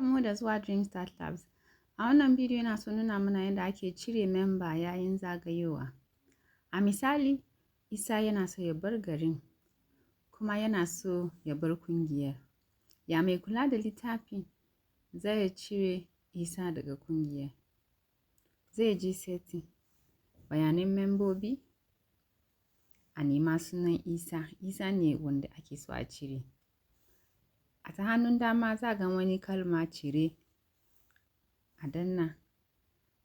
Mu da zuwa Dream Start Labs. A wannan bidiyo yana so nuna mana yadda ake cire memba yayin zagayowa. A misali, Isa yana so ya bar garin kuma yana so ya bar kungiyar. Ya mai kula da littafi zai cire Isa daga kungiyar. Zai je setting, bayanan membobi, a nema sunan Isa. Isa ne wanda ake so a cire. A ta hannun dama za ga wani kalma cire, a danna.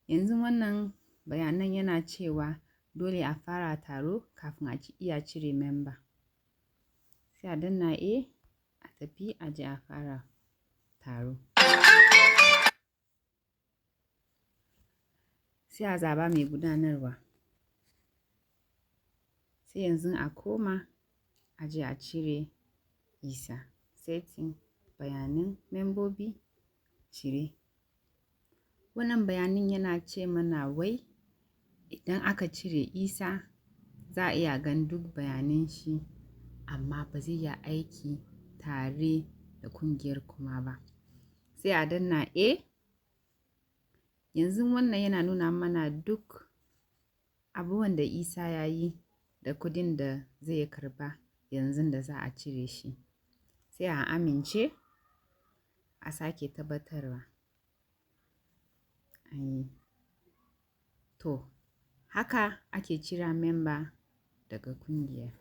Yanzu wannan bayanan yana cewa dole a fara taro kafin a iya cire memba. Sai a danna a tafi a je a fara taro. Sai a zaba mai gudanarwa. Sai yanzu a koma a je a cire Isa. Setting, bayanan membobi, cire. Wannan bayanin yana ce mana wai idan aka cire Isa za a iya gan duk bayanan shi amma ba zai iya aiki tare da kungiyar kuma ba. Sai a danna a. Yanzu wannan yana nuna mana duk abubuwan da Isa ya yi da kudin da zai karba yanzu da za a cire shi. Sai a amince, a sake tabbatarwa. To, haka ake cire memba daga kungiyar.